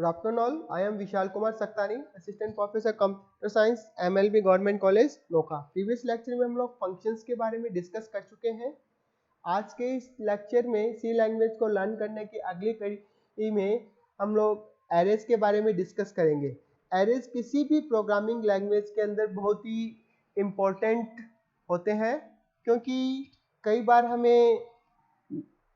Good afternoon all. I am Vishal Kumar Saktani, Assistant Professor Computer Science, MLB Government College, Nokha. Previous lecture में हम लोग functions के बारे में डिस्कस कर चुके हैं। आज के इस लेक्चर में सी लैंग्वेज को लर्न करने की अगली कड़ी में हम लोग एरेज के बारे में डिस्कस करेंगे। एरेज किसी भी प्रोग्रामिंग लैंग्वेज के अंदर बहुत ही इम्पोर्टेंट होते हैं, क्योंकि कई बार हमें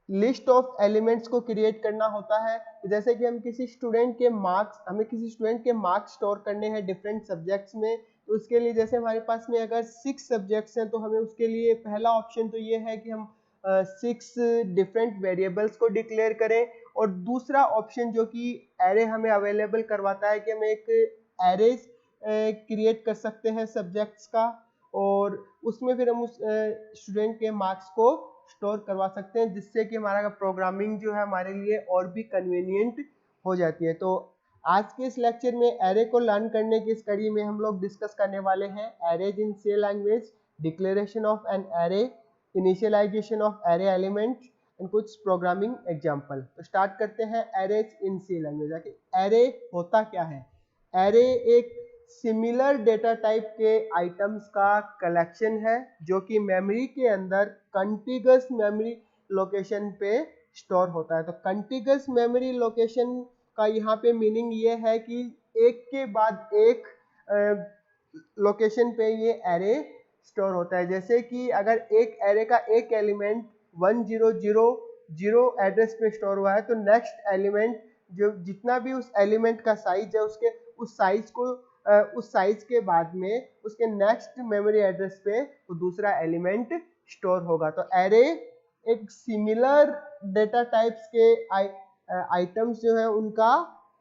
लिस्ट ऑफ एलिमेंट्स को क्रिएट करना होता है। जैसे कि हमें किसी स्टूडेंट के मार्क्स स्टोर करने हैं डिफरेंट सब्जेक्ट्स में, तो उसके लिए जैसे हमारे पास में अगर 6 सब्जेक्ट्स हैं तो हमें उसके लिए पहला ऑप्शन तो ये है कि हम 6 डिफरेंट वेरिएबल्स को डिक्लेयर करें, और दूसरा ऑप्शन जो कि एरे हमें अवेलेबल करवाता है कि हम एक एरेज क्रिएट कर सकते हैं सब्जेक्ट्स का, और उसमें फिर हम उस स्टूडेंट के मार्क्स को स्टोर करवा सकते हैं, जिससे कि हमारा प्रोग्रामिंग जो है हमारे लिए और भी कन्वीनियंट हो जाती है। तो आज के इस लेक्चर में एरे को लर्न करने की इस कड़ी में हम लोग डिस्कस करने वाले हैं arrays in C language, declaration of an array, initialization of array element and कुछ प्रोग्रामिंग एग्जांपल। तो स्टार्ट करते हैं arrays in C language. Array होता क्या है? एरे एक सिमिलर डेटा टाइप के आइटम्स का कलेक्शन है जो कि मेमोरी के अंदर कंटिगस मेमोरी लोकेशन पे स्टोर होता है। तो कंटिगस मेमोरी लोकेशन का यहाँ पे मीनिंग ये है कि एक के बाद एक लोकेशन पे ये एरे स्टोर होता है। जैसे कि अगर एक एरे का एक एलिमेंट 1000 एड्रेस पे स्टोर हुआ है, तो नेक्स्ट एलिमेंट जो जितना भी उस एलिमेंट का साइज है उसके उस साइज के बाद में उसके नेक्स्ट मेमोरी एड्रेस पे तो दूसरा एलिमेंट स्टोर होगा। तो एरे एक सिमिलर डेटा टाइप्स के आइटम्स जो है उनका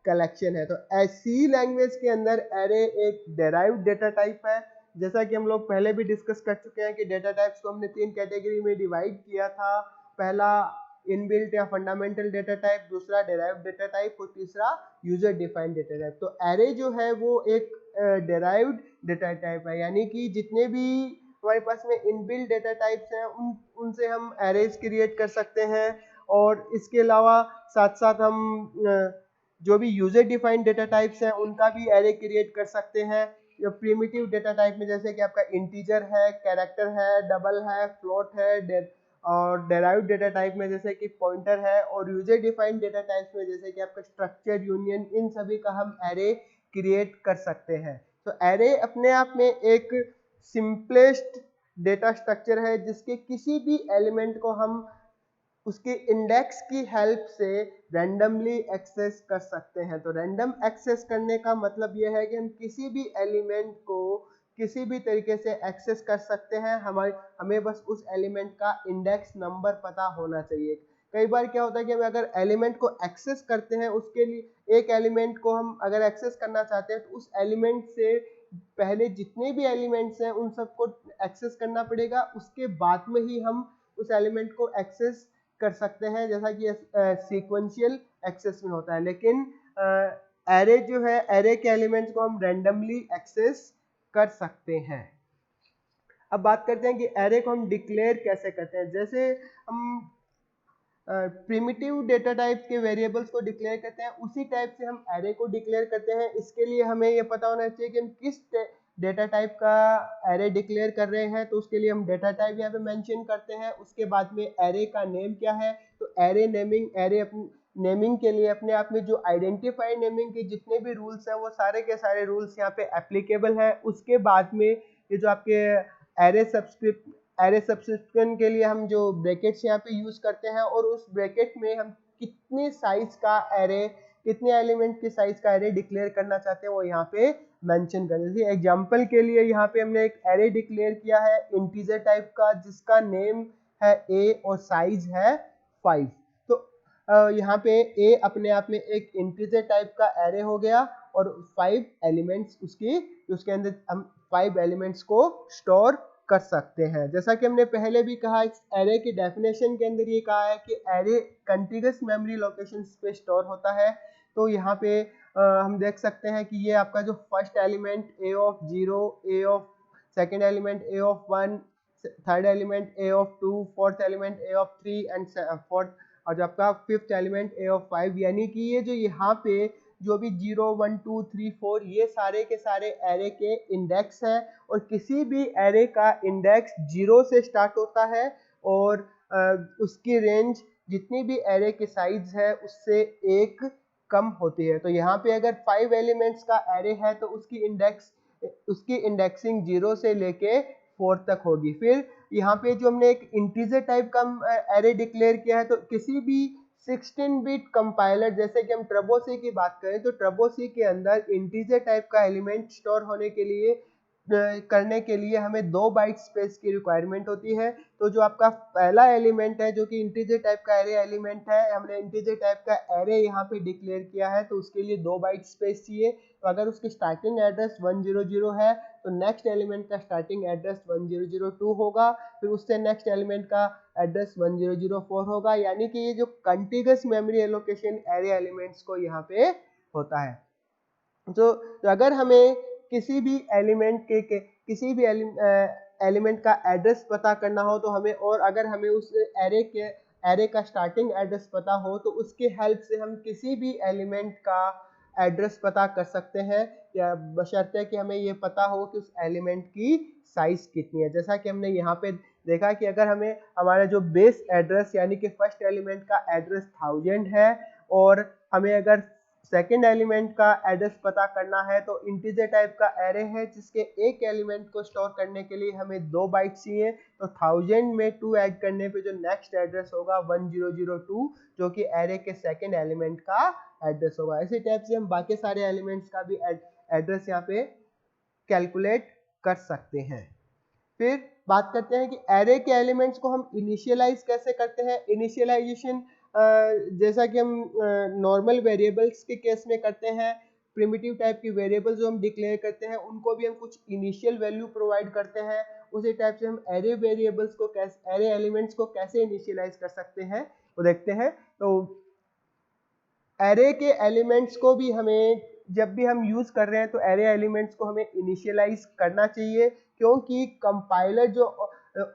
कलेक्शन है। तो सी लैंग्वेज के अंदर एरे एक डेराइव्ड डेटा टाइप है। जैसा कि हम लोग पहले भी डिस्कस कर चुके हैं कि डेटा टाइप्स को हमने 3 कैटेगरी में डिवाइड किया था। पहला इनबिल्ट या फंडामेंटल डेटा टाइप, दूसरा डेराइव्ड डेटा टाइप और तीसरा यूजर डिफाइंड डेटा टाइप। तो एरे जो है वो एक डेराइव्ड डेटा टाइप है, यानी कि जितने भी हमारे पास में इनबिल्ट डेटा टाइप्स हैं उनसे हम एरेज क्रिएट कर सकते हैं, और इसके अलावा साथ साथ हम जो भी यूजर डिफाइंड डेटा टाइप्स हैं उनका भी एरे क्रिएट कर सकते हैं। प्रिमिटिव डेटा टाइप में जैसे कि आपका इंटीजर है, कैरेक्टर है, डबल है, फ्लोट है, और डेराइव्ड डेटा टाइप में जैसे कि पॉइंटर है, और यूजर डिफाइंड डेटा टाइप्स में जैसे कि आपका स्ट्रक्चर, यूनियन, इन सभी का हम एरे क्रिएट कर सकते हैं। तो एरे अपने आप में एक सिंपलेस्ट डेटा स्ट्रक्चर है जिसके किसी भी एलिमेंट को हम उसके इंडेक्स की हेल्प से रैंडमली एक्सेस कर सकते हैं। तो रैंडम एक्सेस करने का मतलब यह है कि हम किसी भी एलिमेंट को किसी भी तरीके से एक्सेस कर सकते हैं। हमें बस उस एलिमेंट का इंडेक्स नंबर पता होना चाहिए। कई बार क्या होता है कि हम अगर एलिमेंट को एक्सेस करते हैं, उसके लिए एक एलिमेंट को हम अगर एक्सेस करना चाहते हैं तो उस एलिमेंट से पहले जितने भी एलिमेंट्स हैं उन सबको एक्सेस करना पड़ेगा, उसके बाद में ही हम उस एलिमेंट को एक्सेस कर सकते हैं, जैसा कि सीक्वेंशियल एक्सेस में होता है। लेकिन एरे जो है, एरे के एलिमेंट्स को हम रैंडमली एक्सेस कर सकते हैं। अब बात करते हैं कि एरे को हम डिक्लेयर कैसे करते हैं। जैसे हम प्रिमिटिव डेटा टाइप के वेरिएबल्स को डिक्लेयर करते हैं, उसी टाइप से हम एरे को डिक्लेयर करते हैं। इसके लिए हमें यह पता होना चाहिए कि हम किस डेटा टाइप का एरे डिक्लेयर कर रहे हैं। तो उसके लिए हम डेटा टाइप यहाँ पे मेंशन करते हैं, उसके बाद में एरे का नेम क्या है। तो एरे नेमिंग के लिए अपने आप में जो आइडेंटिफाई नेमिंग के जितने भी रूल्स हैं वो सारे के सारे रूल्स यहाँ पे एप्लीकेबल हैं। उसके बाद में ये जो आपके एरे सब्सक्रिप्शन के लिए हम जो ब्रैकेट्स यहाँ पे यूज करते हैं, और उस ब्रैकेट में हम कितने साइज का एरे, कितने एलिमेंट के साइज का एरे डिक्लेयर करना चाहते हैं वो यहाँ पे मेंशन कर दीजिए। एग्जांपल के लिए यहाँ पे हमने एक एरे डिक्लेयर किया है इंटीजर टाइप का, जिसका नेम है ए और साइज है 5। तो यहाँ पे ए अपने आप में एक इंटीजर टाइप का एरे हो गया, और 5 एलिमेंट्स उसके अंदर हम 5 एलिमेंट्स को स्टोर कर सकते हैं। जैसा कि हमने पहले भी कहा, इस एरे की डेफिनेशन के अंदर ये कहा है कि एरे कंटिगस मेमोरी लोकेशंस पे स्टोर होता है। तो यहाँ पे हम देख सकते हैं कि ये आपका जो first element a of 0, a of second element a of 1, third element a of 2, fourth element a of 3 and fourth, और जो आपका फिफ्थ एलिमेंट a of 5, यानी कि ये जो यहाँ पे जो भी 0 1 2 3 4 ये सारे के सारे एरे के इंडेक्स हैं और किसी भी एरे का इंडेक्स 0 से स्टार्ट होता है और उसकी रेंज जितनी भी एरे की साइज है उससे एक कम होती है। तो यहाँ पे अगर 5 एलिमेंट्स का एरे है तो उसकी इंडेक्सिंग 0 से लेके 4 तक होगी। फिर यहाँ पे जो हमने एक इंटीजर टाइप का एरे डिक्लेयर किया है, तो किसी भी 16 बिट कंपाइलर, जैसे कि हम ट्रबोसी की बात करें तो ट्रबोसी के अंदर इंटीजर टाइप का एलिमेंट स्टोर होने के लिए करने के लिए हमें 2 बाइट स्पेस की रिक्वायरमेंट होती है। तो जो आपका पहला एलिमेंट है जो कि इंटीजर टाइप का एरे एलिमेंट है, हमने इंटीजर टाइप का एरे यहाँ पे डिक्लेयर किया है तो उसके लिए 2 बाइट स्पेस चाहिए। तो अगर उसकी स्टार्टिंग एड्रेस 100 है तो नेक्स्ट एलिमेंट का स्टार्टिंग एड्रेस 1002 होगा, फिर उससे नेक्स्ट एलिमेंट का एड्रेस 1004 होगा, यानी कि ये जो कंटीगस मेमोरी एलोकेशन एरे एलिमेंट्स को यहाँ पे होता है। तो अगर हमें किसी भी एलिमेंट का एड्रेस पता करना हो तो हमें, और अगर हमें उस एरे का स्टार्टिंग एड्रेस पता हो तो उसके हेल्प से हम किसी भी एलिमेंट का एड्रेस पता कर सकते हैं, या बशर्ते कि हमें ये पता हो कि उस एलिमेंट की साइज कितनी है। जैसा कि हमने यहाँ पे देखा कि अगर हमें हमारा जो बेस एड्रेस यानी कि फर्स्ट एलिमेंट का एड्रेस 1000 है और हमें अगर सेकेंड एलिमेंट का एड्रेस पता करना है तो इंटीजर टाइप का एरे है जिसके एक एलिमेंट को स्टोर करने के लिए हमें 2 बाइट चाहिए, तो 1000 में 2 ऐड करने पे जो नेक्स्ट एड्रेस होगा 1002 जो कि एरे के सेकेंड एलिमेंट का एड्रेस होगा। इसी टाइप से हम बाकी सारे एलिमेंट्स का भी एड्रेस यहाँ पे कैलकुलेट कर सकते हैं। फिर बात करते हैं कि एरे के एलिमेंट्स को हम इनिशियलाइज कैसे करते हैं। इनिशियलाइजेशन जैसा कि हम नॉर्मल वेरिएबल्स के केस में करते हैं, प्रिमिटिव टाइप की वेरिएबल्स जो हम डिक्लेयर करते हैं उनको भी हम कुछ इनिशियल वैल्यू प्रोवाइड करते हैं। उसी टाइप से हम एरे वेरिएबल्स को एरे एलिमेंट्स को कैसे इनिशियलाइज कर सकते हैं वो देखते हैं। तो एरे के एलिमेंट्स को भी हमें, जब भी हम यूज कर रहे हैं तो एरे एलिमेंट्स को हमें इनिशियलाइज करना चाहिए, क्योंकि कंपाइलर जो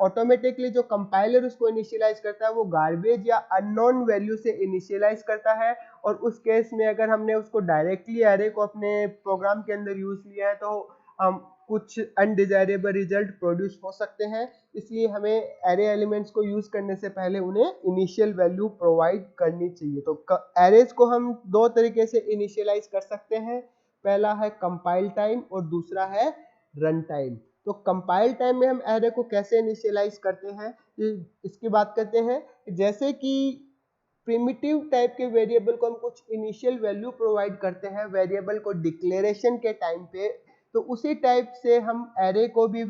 ऑटोमेटिकली जो कंपाइलर उसको इनिशियलाइज करता है वो गार्बेज या अननोन वैल्यू से इनिशियलाइज करता है, और उस केस में अगर हमने उसको डायरेक्टली एरे को अपने प्रोग्राम के अंदर यूज लिया है तो हम कुछ अनडिजायरेबल रिजल्ट प्रोड्यूस हो सकते हैं। इसलिए हमें एरे एलिमेंट्स को यूज करने से पहले उन्हें इनिशियल वैल्यू प्रोवाइड करनी चाहिए। तो एरेज को हम 2 तरीके से इनिशियलाइज कर सकते हैं, पहला है कंपाइल टाइम और दूसरा है रन टाइम। तो कंपाइल टाइम में हम एरे को कैसे इनिशियलाइज करते हैं इसकी बात करते हैं। जैसे कि प्रिमिटिव टाइप के वेरिएबल को हम कुछ इनिशियल वैल्यू प्रोवाइड करते हैं वेरिएबल को डिक्लेरेशन के टाइम पे, तो उसी टाइप से हम एरे को भी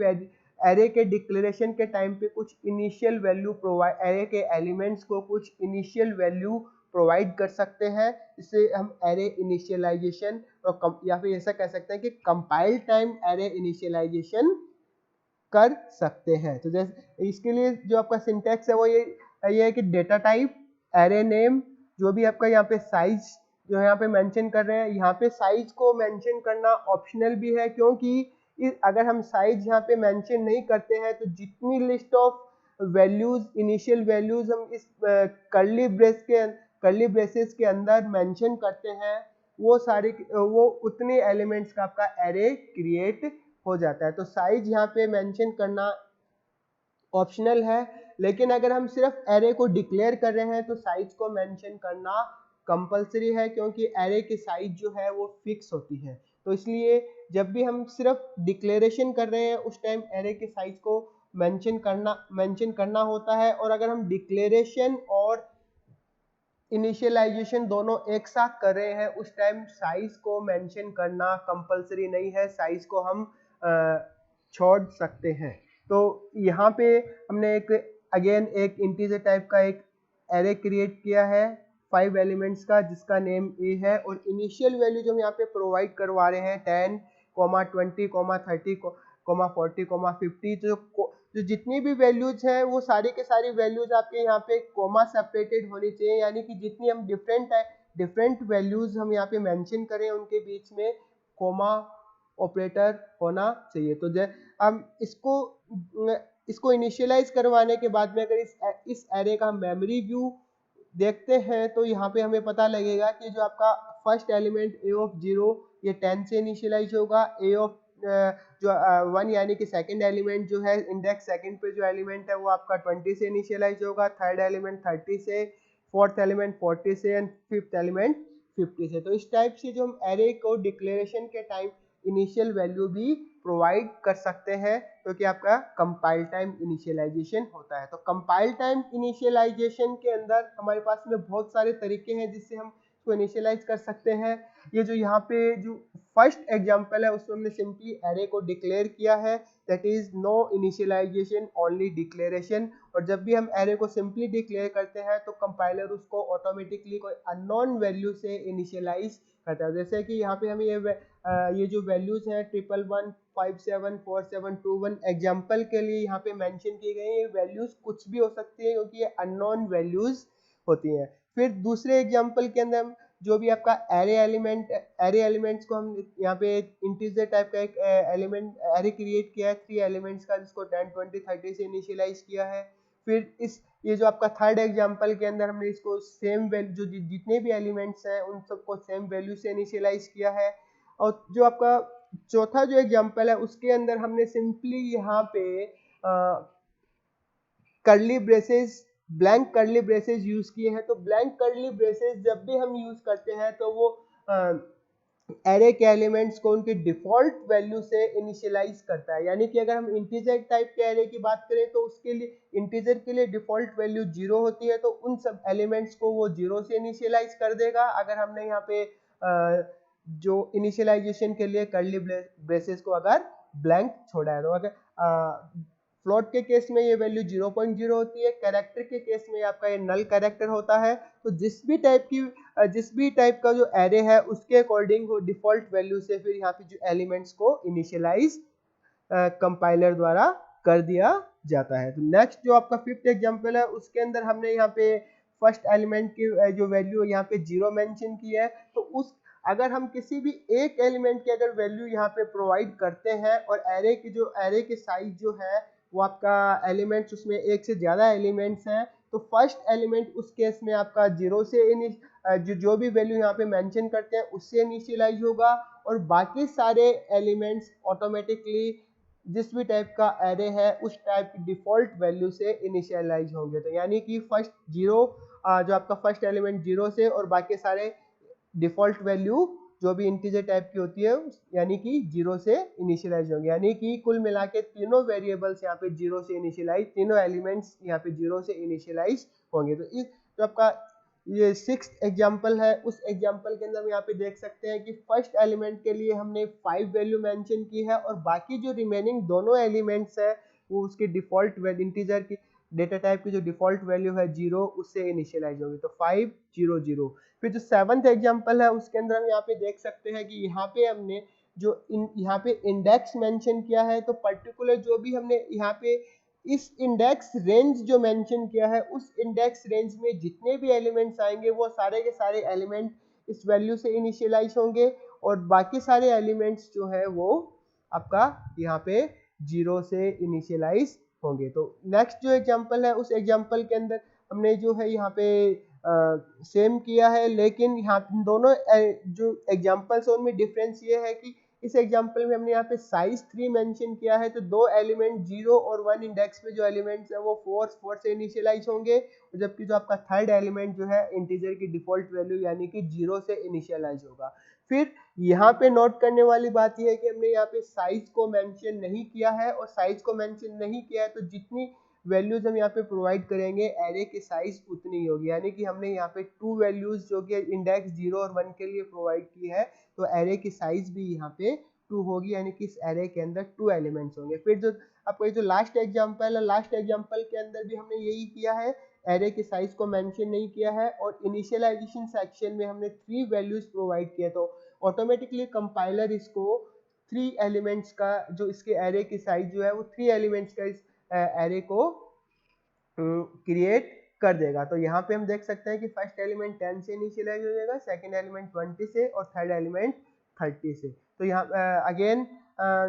एरे के डिक्लेरेशन के टाइम पे कुछ इनिशियल वैल्यू प्रोवाइड, एरे के एलिमेंट्स को कुछ इनिशियल वैल्यू प्रोवाइड कर सकते हैं। इससे हम एरे इनिशियलाइजेशन और या फिर ऐसा कह सकते हैं कि कंपाइल टाइम एरे इनिशियलाइजेशन कर सकते हैं। तो जैसे इसके लिए जो आपका सिंटैक्स है वो ये है कि डेटा टाइप, एरे नेम, जो भी आपका यहाँ पे साइज जो यहाँ पे मेंशन कर रहे हैं, यहाँ पे साइज को मेंशन करना ऑप्शनल भी है, क्योंकि अगर हम साइज यहाँ पे मेंशन नहीं करते हैं तो जितनी list of values, initial values हम इस कर्ली ब्रेसेस के अंदर मेंशन करते हैं वो उतने एलिमेंट्स का आपका एरे क्रिएट हो जाता है। तो साइज यहाँ पे मेंशन करना ऑप्शनल है, लेकिन अगर हम सिर्फ एरे को डिक्लेयर कर रहे हैं तो साइज को मेंशन करना कंपलसरी है, क्योंकि एरे की साइज जो है वो फिक्स होती है। तो इसलिए जब भी हम सिर्फ डिक्लेरेशन कर रहे हैं उस टाइम एरे के साइज को मेंशन करना होता है, और अगर हम डिक्लेरेशन और इनिशियलाइजेशन दोनों एक साथ कर रहे हैं उस टाइम साइज को मेंशन करना कंपलसरी नहीं है, साइज को हम छोड़ सकते हैं। तो यहाँ पे हमने एक इंटीजर टाइप का एक एरे क्रिएट किया है 5 एलिमेंट्स का जिसका नेम ए है, और इनिशियल वैल्यू जो हम यहाँ पे प्रोवाइड करवा रहे हैं 10, 20, 30, 40, 50, जो जितनी भी वैल्यूज हैं वो सारी के सारी वैल्यूज आपके यहाँ पे कोमा सेपरेटेड होनी चाहिए, यानी कि जितनी हम डिफरेंट वैल्यूज हम यहाँ पे मेंशन करें उनके बीच में कोमा ऑपरेटर होना चाहिए। तो हम इसको इनिशियलाइज करवाने के बाद में अगर इस एरे का मेमोरी व्यू देखते हैं तो यहाँ पे हमें पता लगेगा कि जो आपका फर्स्ट एलिमेंट ए ऑफ 0 ये 10 से इनिशियलाइज होगा, ए ऑफ जो 1 यानी कि सेकंड एलिमेंट जो है इंडेक्स सेकंड पे जो एलिमेंट है वो आपका 20 से इनिशियलाइज होगा, थर्ड एलिमेंट 30 से, फोर्थ एलिमेंट 40 से एंड फिफ्थ एलिमेंट 50 से। तो इस टाइप से जो हम एरे को डिक्लेरेशन के टाइम इनिशियल वैल्यू भी प्रोवाइड कर सकते हैं, क्योंकि आपका कंपाइल टाइम इनिशियलाइजेशन होता है। तो कंपाइल टाइम इनिशियलाइजेशन के अंदर हमारे पास में बहुत सारे तरीके हैं जिससे हम इसको इनिशियलाइज कर सकते हैं। ये जो यहाँ पे जो फर्स्ट एग्जांपल है उसमें हमने सिंपली एरे को डिक्लेयर किया है, that is no initialization only declaration. और जब भी हम एरे को सिंपली डिक्लेयर करते हैं तो कंपाइलर उसको ऑटोमेटिकली कोई अननोन वैल्यू से इनिशियलाइज करता है। जैसे कि यहाँ पे हमें ये जो वैल्यूज हैं 111 57 4721 एग्जांपल के लिए यहाँ पे मेंशन की गई है, ये वैल्यूज कुछ भी हो सकती है क्योंकि ये अननोन वैल्यूज होती हैं। फिर दूसरे एग्जांपल के अंदर जो भी आपका एरे एलिमेंट्स को हम यहाँ पे इंटीजर टाइप का एक एलिमेंट एरे क्रिएट किया है 3 एलिमेंट्स का, जिसको 10 20 30 से इनिशियलाइज किया है। फिर ये जो आपका थर्ड एग्जांपल के अंदर हमने इसको सेम वैल्यू जो जितने भी एलिमेंट्स हैं उन सबको सेम वैल्यू से इनिशियलाइज किया है। और जो आपका चौथा जो एग्जांपल है उसके अंदर हमने सिंपली यहाँ पे curly braces blank curly braces use किए हैं। तो ब्लैंक कर्ली ब्रेसेस जब भी हम यूज करते हैं तो वो एरे के एलिमेंट्स को उनके डिफॉल्ट वैल्यू से इनिशियलाइज करता है। यानी कि अगर हम इंटीजर टाइप के एरे की बात करें तो उसके लिए इंटीजर के लिए डिफॉल्ट वैल्यू 0 होती है, तो उन सब एलिमेंट्स को वो 0 से इनिशियलाइज कर देगा। अगर हमने यहाँ पे जो इनिशियलाइजेशन के लिए कर्ली ब्रेसेस को अगर ब्लैंक छोड़ा है, तो अगर फ्लोट के केस में ये वैल्यू 0.0 होती है, कैरेक्टर के केस में आपका ये नल कैरेक्टर होता है। तो जिस भी टाइप का जो एरे है उसके अकॉर्डिंग वो डिफॉल्ट वैल्यू से फिर यहाँ पे जो एलिमेंट्स को इनिशियलाइज कंपाइलर द्वारा कर दिया जाता है। तो नेक्स्ट जो आपका फिफ्थ एग्जांपल है उसके अंदर हमने यहाँ पे फर्स्ट एलिमेंट की जो वैल्यू यहाँ पे 0 मेंशन की है। तो अगर हम किसी भी एक एलिमेंट की अगर वैल्यू यहाँ पे प्रोवाइड करते हैं और एरे की साइज जो है वो आपका एलिमेंट्स उसमें एक से ज्यादा एलिमेंट्स हैं, तो फर्स्ट एलिमेंट उस केस में आपका 0 से जो भी वैल्यू यहाँ पे मेंशन करते हैं उससे इनिशियलाइज होगा, और बाकी सारे एलिमेंट्स ऑटोमेटिकली जिस भी टाइप का एरे है उस टाइप की डिफॉल्ट वैल्यू से इनिशियलाइज होंगे। तो यानी कि फर्स्ट 0 जो आपका फर्स्ट एलिमेंट 0 से और बाकी सारे डिफॉल्ट वैल्यू जो भी इंटीजर टाइप की होती है यानी कि 0 से इनिशियलाइज होंगे। यानी कि कुल मिला के तीनों वेरिएबल्स यहाँ पे 0 से इनिशियलाइज, तीनों एलिमेंट्स यहाँ पे 0 से इनिशियलाइज होंगे। तो इस जो आपका ये 6th एग्जांपल है उस एग्जांपल के अंदर हम यहाँ पे देख सकते हैं कि फर्स्ट एलिमेंट के लिए हमने 5 वैल्यू मेंशन की है और बाकी जो रिमेनिंग दोनों एलिमेंट्स है वो उसके डिफॉल्ट इंटीजर की डेटा टाइप की जो डिफॉल्ट वैल्यू है 0 उससे इनिशियलाइज होगी। तो 5 0 0। फिर जो 7th एग्जांपल है उसके अंदर हम यहाँ पे देख सकते हैं कि यहाँ पे हमने जो यहाँ पे इंडेक्स मेंशन किया है, तो पर्टिकुलर जो भी हमने यहाँ पे इस इंडेक्स रेंज जो मेंशन किया है उस इंडेक्स रेंज में जितने भी एलिमेंट्स आएंगे वो सारे के सारे एलिमेंट इस वैल्यू से इनिशियलाइज होंगे और बाकी सारे एलिमेंट्स जो है वो आपका यहाँ पे 0 से इनिशियलाइज होंगे। तो नेक्स्ट जो एग्जांपल है उस एग्जांपल के अंदर हमने जो है यहाँ पे सेम किया है, लेकिन यहाँ दोनों जो एग्जांपल्स है उनमें डिफरेंस ये है कि इस एग्जांपल में हमने यहाँ पे साइज 3 मेंशन किया है, तो दो एलिमेंट 0 और 1 इंडेक्स में जो एलिमेंट्स है वो 4 से इनिशियलाइज होंगे, जबकि जो आपका थर्ड एलिमेंट जो है इंटीजर की डिफॉल्ट वैल्यू यानी कि 0 से इनिशियलाइज होगा। फिर यहाँ पे नोट करने वाली बात यह है कि हमने यहाँ पे साइज को मेंशन नहीं किया है, और साइज को मेंशन नहीं किया है तो जितनी वैल्यूज हम यहाँ पे प्रोवाइड करेंगे एरे की साइज उतनी ही होगी। यानी कि हमने यहाँ पे 2 वैल्यूज जो कि इंडेक्स 0 और 1 के लिए प्रोवाइड की है, तो एरे की साइज भी यहाँ पे 2 होगी, यानी कि इस एरे के अंदर 2 एलिमेंट्स होंगे। फिर जो आपको ये जो लास्ट एग्जांपल है, लास्ट एग्जांपल के अंदर भी हमने यही किया है, एरे के साइज को मेंशन नहीं किया है और इनिशियलाइजेशन सेक्शन में हमने 3 वैल्यूज प्रोवाइड किए, तो ऑटोमेटिकली कंपाइलर इसको 3 एलिमेंट्स का जो इसके एरे की साइज जो है वो 3 एलिमेंट्स का इस एरे को क्रिएट कर देगा। तो यहाँ पे हम देख सकते हैं कि फर्स्ट एलिमेंट 10 से इनिशियलाइज हो जाएगा, सेकंड एलिमेंट 20 से और थर्ड एलिमेंट 30 से। तो यहाँ अगेन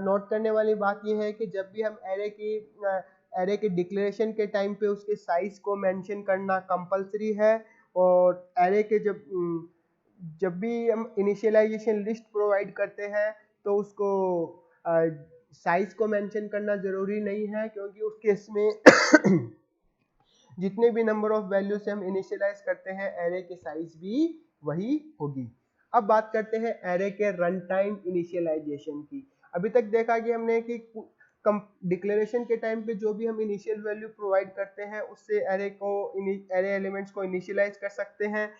नोट करने वाली बात यह है कि जब भी हम एरे के डिक्लेरेशन के टाइम पे उसके साइज को मेंशन करना कंपलसरी है, और एरे के जब जब भी हम इनिशियलाइजेशन लिस्ट प्रोवाइड करते हैं तो उसको साइज को मेंशन करना जरूरी नहीं है, क्योंकि उस केस में जितने भी नंबर ऑफ वैल्यू से हम इनिशियलाइज करते हैं एरे की साइज भी वही होगी। अब बात करते हैं एरे के रन टाइम इनिशियलाइजेशन की। अभी तक देखा कि हमने कि डिक्लेरेशन के टाइम पे जो भी हम इनिशियल वैल्यू प्रोवाइड करते हैं उससे एरे एलिमेंट्स को इनिशियलाइज कर सकते हैं।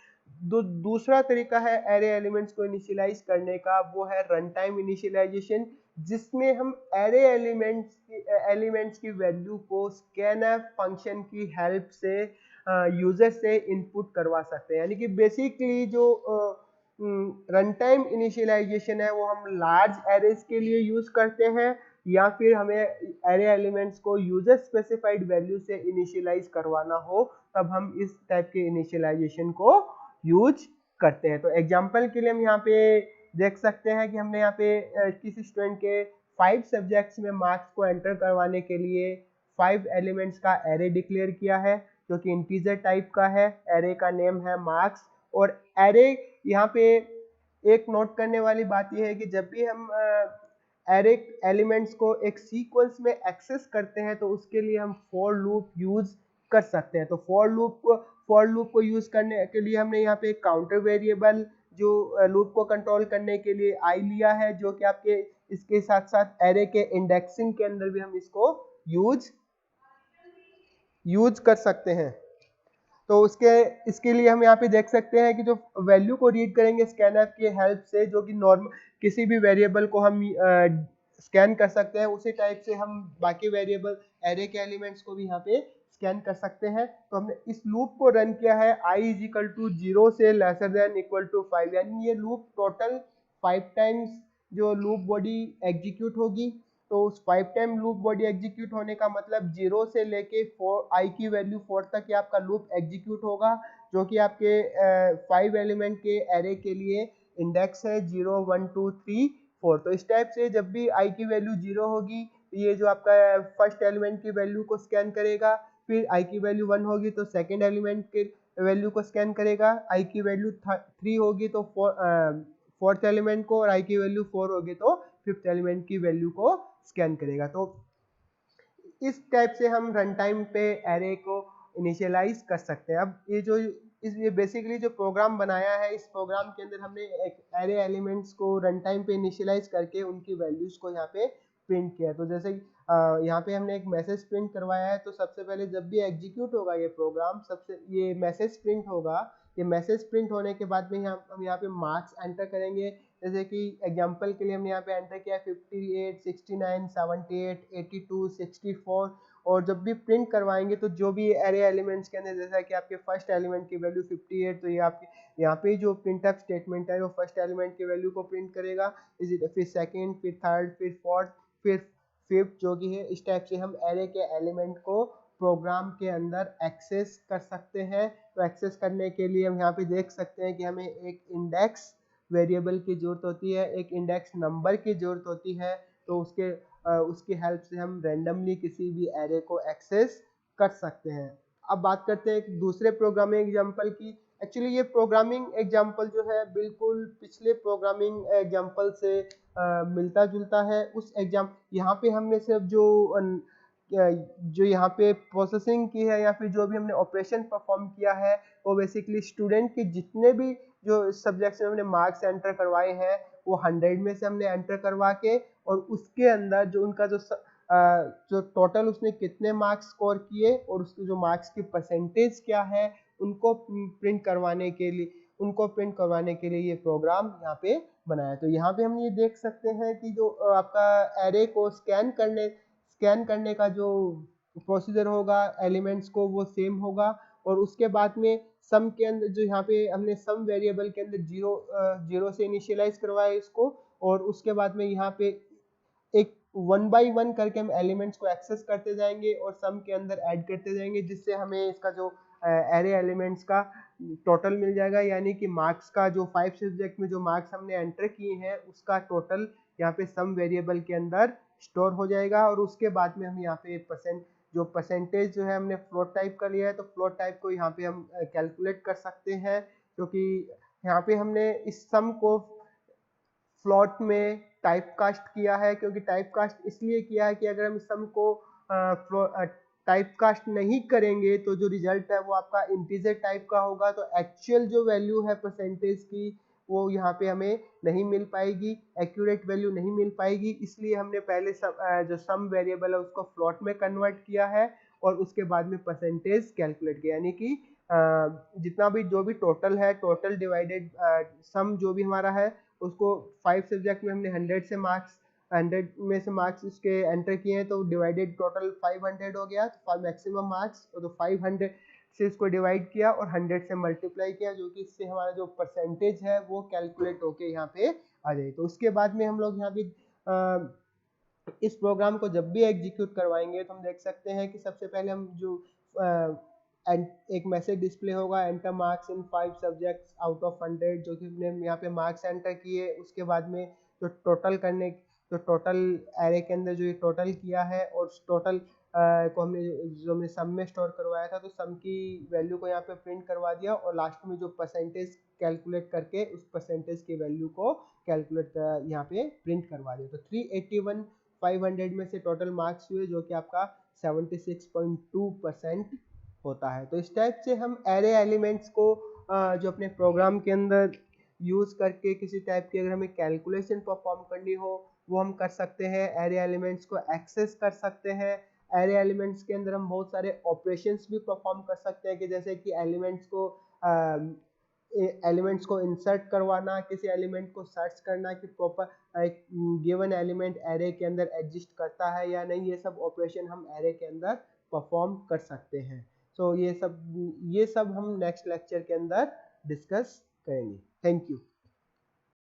दूसरा तरीका है एरे एलिमेंट्स को इनिशियलाइज करने का, वो है रन टाइम इनिशियलाइजेशन, जिसमें हम एरे एलिमेंट्स की वैल्यू को स्कैनफ फंक्शन की हेल्प से यूजर से इनपुट करवा सकते हैं। यानी कि बेसिकली जो रन टाइम इनिशियलाइजेशन है वो हम लार्ज एरेज के लिए यूज करते हैं, या फिर हमें एरे एलिमेंट्स को यूजर स्पेसिफाइड वैल्यू से इनिशियलाइज करवाना हो तब हम इस टाइप के इनिशियलाइजेशन को यूज करते हैं। तो एग्जांपल के लिए हम यहाँ पे देख सकते हैं कि हमने यहाँ पे किसी स्टूडेंट के 5 सब्जेक्ट्स में मार्क्स को एंटर करवाने के लिए 5 एलिमेंट्स का एरे डिक्लेयर किया है जो कि इंटीजर टाइप का है। एरे का नेम है मार्क्स। और एरे यहाँ पे एक नोट करने वाली बात यह है कि जब भी हम एरे एलिमेंट्स को एक सीक्वेंस में एक्सेस करते हैं तो उसके लिए हम फॉर लूप यूज कर सकते हैं। तो फॉर लूप को यूज करने के लिए हमने यहाँ पे एक काउंटर वेरिएबल जो लूप को कंट्रोल करने के लिए आई लिया है, जो कि आपके इसके साथ साथ एरे के इंडेक्सिंग के अंदर भी हम इसको यूज कर सकते हैं। तो इसके लिए हम यहाँ पे देख सकते हैं कि जो वैल्यू को रीड करेंगे स्कैनफ की हेल्प से, जो कि नॉर्मल किसी भी वेरिएबल को हम स्कैन कर सकते हैं, उसी टाइप से हम बाकी वेरिएबल एरे के एलिमेंट्स को भी यहाँ पे स्कैन कर सकते हैं। तो हमने इस लूप को रन किया है i इज इक्वल टू 0 से लेसर देन इक्वल टू 5, यानी ये लूप टोटल 5 टाइम्स जो लूप बॉडी एग्जीक्यूट होगी। तो उस 5 टाइम लूप बॉडी एग्जीक्यूट होने का मतलब 0 से लेके 4 i की वैल्यू 4 तक ही आपका लूप एग्जीक्यूट होगा, जो कि आपके 5 एलिमेंट के एरे के लिए इंडेक्स है 0 1 2 3 4। तो इस टाइप से जब भी i की वैल्यू 0 होगी तो ये जो आपका फर्स्ट एलिमेंट की वैल्यू को स्कैन करेगा, फिर i की वैल्यू 1 होगी तो सेकेंड एलिमेंट के वैल्यू को स्कैन करेगा, i की वैल्यू 3 होगी तो फोर्थ एलिमेंट को, और i की वैल्यू 4 होगी तो फिफ्थ एलिमेंट की वैल्यू को स्कैन करेगा। तो इस टाइप से हम रन टाइम पे एरे को इनिशियलाइज कर सकते हैं। अब ये बेसिकली जो प्रोग्राम बनाया है, इस प्रोग्राम के अंदर हमने एक एरे एलिमेंट्स को रन टाइम पे इनिशियलाइज करके उनकी वैल्यूज को यहाँ पे प्रिंट किया। तो जैसे यहाँ पे हमने एक मैसेज प्रिंट करवाया है, तो सबसे पहले जब भी एग्जीक्यूट होगा ये प्रोग्राम, ये मैसेज प्रिंट होगा। ये मैसेज प्रिंट होने के बाद में हम यहाँ पे मार्क्स एंटर करेंगे। जैसे कि एग्जांपल के लिए हमने यहाँ पे एंटर किया 58, 69, 78, 82, 64। और जब भी प्रिंट करवाएंगे तो जो भी एरे एलिमेंट्स के अंदर, जैसा कि आपके फर्स्ट एलिमेंट की वैल्यू 58, तो ये आपके यहाँ पे जो प्रिंटफ स्टेटमेंट है वो फर्स्ट एलिमेंट की वैल्यू को प्रिंट करेगा, फिर सेकेंड, फिर थर्ड, फिर फोर्थ, फिर फिफ्थ, जो कि है। इस टाइप से हम एरे के एलिमेंट को प्रोग्राम के अंदर एक्सेस कर सकते हैं। तो एक्सेस करने के लिए हम यहाँ पे देख सकते हैं कि हमें एक इंडेक्स वेरिएबल की जरूरत होती है, एक इंडेक्स नंबर की जरूरत होती है। तो उसकी हेल्प से हम रैंडमली किसी भी एरे को एक्सेस कर सकते हैं। अब बात करते हैं एक दूसरे प्रोग्रामिंग एग्जांपल की। एक्चुअली ये प्रोग्रामिंग एग्जांपल जो है बिल्कुल पिछले प्रोग्रामिंग एग्जांपल से मिलता जुलता है। यहाँ पे हमने सिर्फ जो यहाँ पे प्रोसेसिंग की है या फिर जो भी हमने ऑपरेशन परफॉर्म किया है, वो बेसिकली स्टूडेंट के जितने भी जो सब्जेक्ट्स में हमने मार्क्स एंटर करवाए हैं वो 100 में से हमने एंटर करवा के, और उसके अंदर जो उनका जो टोटल उसने कितने मार्क्स स्कोर किए और उसके जो मार्क्स की परसेंटेज क्या है उनको प्रिंट करवाने के लिए ये प्रोग्राम यहाँ पे बनाया। तो यहाँ पे हम ये देख सकते हैं कि जो आपका एरे को स्कैन करने का जो प्रोसीजर होगा एलिमेंट्स को वो सेम होगा। और उसके बाद में सम के अंदर जो यहाँ पे हमने सम वेरिएबल के अंदर जीरो से इनिशियलाइज करवाया इसको, और उसके बाद में यहाँ पे एक 1 बाई 1 करके हम एलिमेंट्स को एक्सेस करते जाएंगे और सम के अंदर ऐड करते जाएंगे, जिससे हमें इसका जो एरे एलिमेंट्स का टोटल मिल जाएगा। यानी कि मार्क्स का जो 5 सब्जेक्ट में जो मार्क्स हमने एंटर किए हैं उसका टोटल यहाँ पे सम वेरिएबल के अंदर स्टोर हो जाएगा। और उसके बाद में हम यहाँ पे परसेंटेज जो है हमने फ्लोट टाइप का लिया है, तो फ्लोट टाइप को यहाँ पे हम कैलकुलेट कर सकते हैं, क्योंकि यहाँ पे हमने इस सम को फ्लोट में टाइप कास्ट किया है, क्योंकि टाइप कास्ट इसलिए किया है कि अगर हम सम को टाइप कास्ट नहीं करेंगे तो जो रिजल्ट है वो आपका इंटीजर टाइप का होगा, तो एक्चुअल जो वैल्यू है परसेंटेज की वो यहाँ पे हमें नहीं मिल पाएगी, एक्यूरेट वैल्यू नहीं मिल पाएगी। इसलिए हमने पहले जो सम वेरिएबल है उसको फ्लोट में कन्वर्ट किया है और उसके बाद में परसेंटेज कैलकुलेट किया, यानी कि जितना भी जो भी टोटल है, टोटल डिवाइडेड सम जो भी हमारा है उसको 5 सब्जेक्ट में हमने 100 से मार्क्स 100 में से मार्क्स उसके एंटर किए हैं, तो डिवाइडेड टोटल 500 हो गया, तो मैक्सिमम मार्क्स, तो 500 से इसको डिवाइड किया और 100 से मल्टीप्लाई किया, जो कि इससे हमारा जो परसेंटेज है वो कैलकुलेट होके यहाँ पे आ जाए। तो उसके बाद में हम लोग यहाँ पे इस प्रोग्राम को जब भी एग्जीक्यूट करवाएंगे तो हम देख सकते हैं कि सबसे पहले हम जो एक मैसेज डिस्प्ले होगा, enter marks in 5 subjects out of 100, जो कि हमने यहाँ पे मार्क्स एंटर किए। उसके बाद में जो टोटल एरे के अंदर जो ये टोटल किया है और उस टोटल को हमने सम में स्टोर करवाया था, तो सम की वैल्यू को यहाँ पे प्रिंट करवा दिया और लास्ट में जो परसेंटेज कैलकुलेट करके उस परसेंटेज की वैल्यू को कैलकुलेट यहाँ पे प्रिंट करवा दिया। तो 381 500 में से टोटल मार्क्स हुए, जो कि आपका 76.2% होता है। तो इस टाइप से हम एरे एलिमेंट्स को जो अपने प्रोग्राम के अंदर यूज करके किसी टाइप की अगर हमें कैलकुलेशन परफॉर्म करनी हो वो हम कर सकते हैं, एरे एलिमेंट्स को एक्सेस कर सकते हैं। एरे एलिमेंट्स के अंदर हम बहुत सारे ऑपरेशंस भी परफॉर्म कर सकते हैं, कि जैसे कि एलिमेंट्स को इंसर्ट करवाना, किसी एलिमेंट को सर्च करना कि प्रॉपर एक गिवन एलिमेंट एरे के अंदर एग्जिस्ट करता है या नहीं, ये सब ऑपरेशन हम एरे के अंदर परफॉर्म कर सकते हैं। तो ये सब हम नेक्स्ट लेक्चर के अंदर डिस्कस करेंगे। Thank you.